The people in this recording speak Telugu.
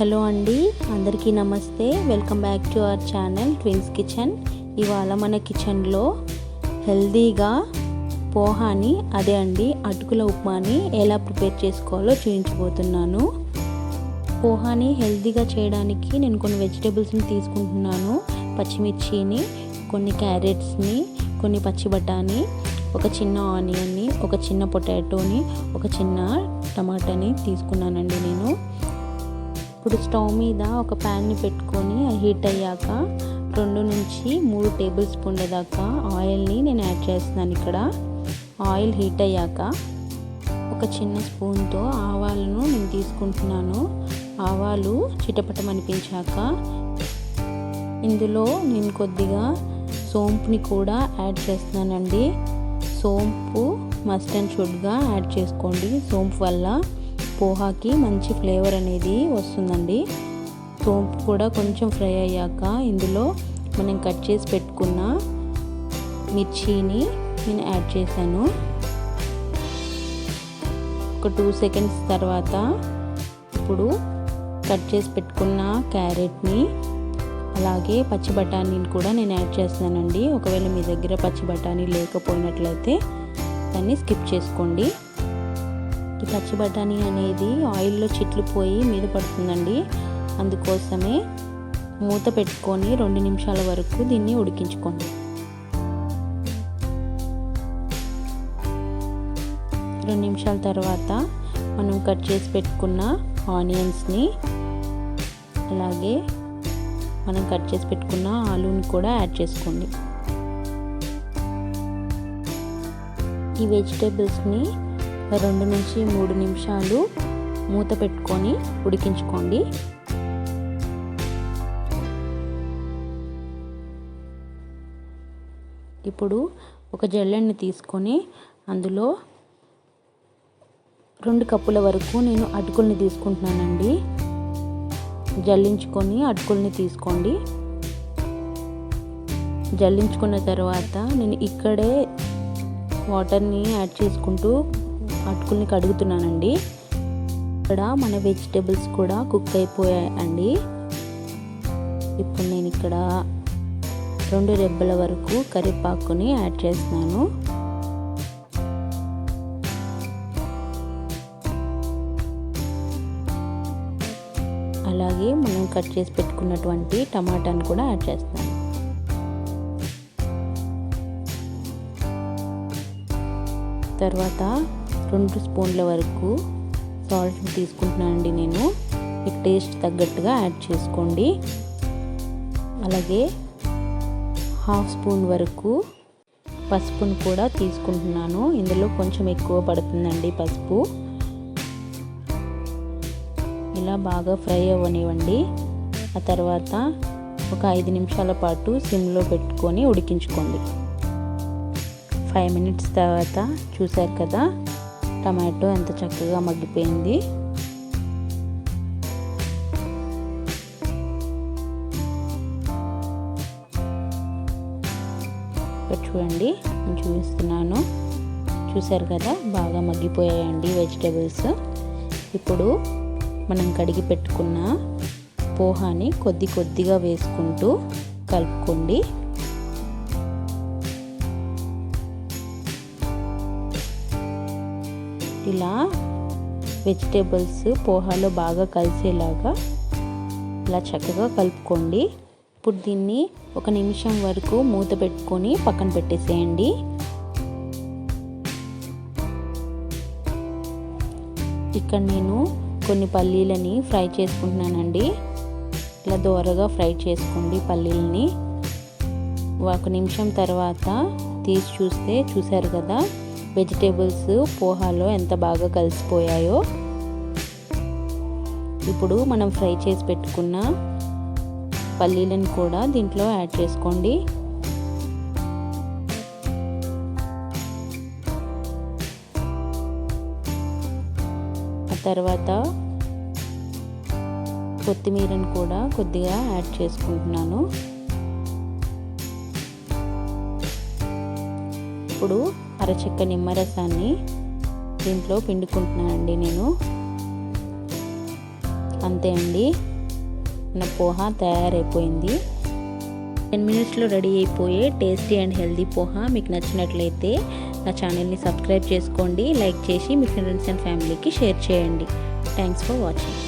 హలో అండి, అందరికీ నమస్తే. Welcome back to our channel twins kitchen. ఇవాళ మన కిచెన్లో హెల్దీగా పోహాని అదే అండి అటుకుల ఉప్మాని ఎలా ప్రిపేర్ చేసుకోవాలో చూపించబోతున్నాను. పోహాని హెల్దీగా చేయడానికి నేను కొన్ని వెజిటేబుల్స్ని తీసుకుంటున్నాను. పచ్చిమిర్చిని, కొన్ని క్యారెట్స్ని, కొన్ని పచ్చి బఠానీ, ఒక చిన్న ఆనియన్ని, ఒక చిన్న పొటాటోని, ఒక చిన్న టమాటాని తీసుకున్నానండి నేను. ఇప్పుడు స్టవ్ మీద ఒక ప్యాన్ని పెట్టుకొని హీట్ అయ్యాక 2 నుంచి 3 టేబుల్ స్పూన్ల దాకా ఆయిల్ని నేను యాడ్ చేస్తున్నాను. ఇక్కడ ఆయిల్ హీట్ అయ్యాక ఒక చిన్న స్పూన్తో ఆవాలను నేను తీసుకుంటున్నాను. ఆవాలు చిటపటమనిపించాక ఇందులో నేను కొద్దిగా సోంపుని కూడా యాడ్ చేస్తున్నానండి. సోంపు మస్ట్ అండ్ షుడ్గా యాడ్ చేసుకోండి. సోంపు వల్ల పోహాకి మంచి ఫ్లేవర్ అనేది వస్తుందండి. సోంపు కూడా కొంచెం ఫ్రై అయ్యాక ఇందులో మనం కట్ చేసి పెట్టుకున్న మిర్చిని నేను యాడ్ చేశాను. ఒక 2 సెకండ్స్ తర్వాత ఇప్పుడు కట్ చేసి పెట్టుకున్న క్యారెట్ని అలాగే పచ్చి బఠానీని కూడా నేను యాడ్ చేస్తున్నానండి. ఒకవేళ మీ దగ్గర పచ్చి బఠానీ లేకపోయినట్లయితే దాన్ని స్కిప్ చేసుకోండి. ఈ పచ్చి బఠానీ అనేది ఆయిల్లో చిట్లిపోయి మీద పడుతుందండి. అందుకోసమే మూత పెట్టుకొని 2 నిమిషాల వరకు దీన్ని ఉడికించుకోండి. 2 నిమిషాల తర్వాత మనం కట్ చేసి పెట్టుకున్న ఆనియన్స్ని అలాగే మనం కట్ చేసి పెట్టుకున్న ఆలూని కూడా యాడ్ చేసుకోండి. ఈ వెజిటేబుల్స్ని 2 నుంచి 3 నిమిషాలు మూత పెట్టుకొని ఉడికించుకోండి. ఇప్పుడు ఒక జల్లెడని తీసుకొని అందులో 2 కప్పుల వరకు నేను అటుకుల్ని తీసుకుంటున్నానండి. జల్లించుకొని అటుకుల్ని తీసుకోండి. జల్లించుకున్న తర్వాత నేను ఇక్కడే వాటర్ని యాడ్ చేసుకుంటూ అటుకుల్ని కడుగుతున్నానండి. ఇక్కడ మన వెజిటేబుల్స్ కూడా కుక్ అయిపోయాయండి. ఇప్పుడు నేను ఇక్కడ 2 రెబ్బల వరకు కరివేపాకుని యాడ్ చేస్తున్నాను. అలాగే మనం కట్ చేసి పెట్టుకున్నటువంటి టమాటాని కూడా యాడ్ చేస్తాను. తర్వాత 2 స్పూన్ల వరకు సాల్ట్ తీసుకుంటున్నానండి నేను. మీకు టేస్ట్ తగ్గట్టుగా యాడ్ చేసుకోండి. అలాగే 1/2 స్పూన్ వరకు పసుపును కూడా తీసుకుంటున్నాను. ఇందులో కొంచెం ఎక్కువ పడుతుందండి పసుపు. ఇలా బాగా ఫ్రై అవ్వనివ్వండి. ఆ తర్వాత ఒక 5 నిమిషాల పాటు సిమ్లో పెట్టుకొని ఉడికించుకోండి. 5 మినిట్స్ తర్వాత చూసారు కదా టమాటో ఎంత చక్కగా మగ్గిపోయింది. చూడండి, నేను చూపిస్తున్నాను. చూసారు కదా బాగా మగ్గిపోయాయండి వెజిటేబుల్స్. ఇప్పుడు మనం కడిగి పెట్టుకున్న పోహాని కొద్దిగా వేసుకుంటూ కలుపుకోండి. ఇలా వెజిటేబుల్స్ పోహాలో బాగా కలిసేలాగా ఇలా చక్కగా కలుపుకోండి. ఇప్పుడు దీన్ని 1 నిమిషం వరకు మూత పెట్టుకొని పక్కన పెట్టేసేయండి. ఇక్కడ నేను కొన్ని పల్లీలని ఫ్రై చేసుకుంటున్నానండి. ఇలా దోరగా ఫ్రై చేసుకోండి పల్లీలని. 1 నిమిషం తర్వాత తీసి చూస్తే చూసారు కదా వెజిటేబుల్స్ పోహాలో ఎంత బాగా కలిసిపోయాయో. ఇప్పుడు మనం ఫ్రై చేసి పెట్టుకున్న పల్లీలను కూడా దీంట్లో యాడ్ చేసుకోండి. ఆ తర్వాత కొత్తిమీరను కూడా కొద్దిగా యాడ్ చేసుకుంటున్నాను. ఇప్పుడు అరచెక్క నిమ్మరసాన్ని దీంట్లో పిండుకుంటున్నానండి నేను. అంతే అండి, మన పోహా తయారైపోయింది. 10 మినిట్స్లో రెడీ అయిపోయే టేస్టీ అండ్ హెల్దీ పోహా మీకు నచ్చినట్లయితే నా ఛానల్ని సబ్స్క్రైబ్ చేసుకోండి, లైక్ చేసి మీ ఫ్రెండ్స్ అండ్ ఫ్యామిలీకి షేర్ చేయండి. Thanks for watching.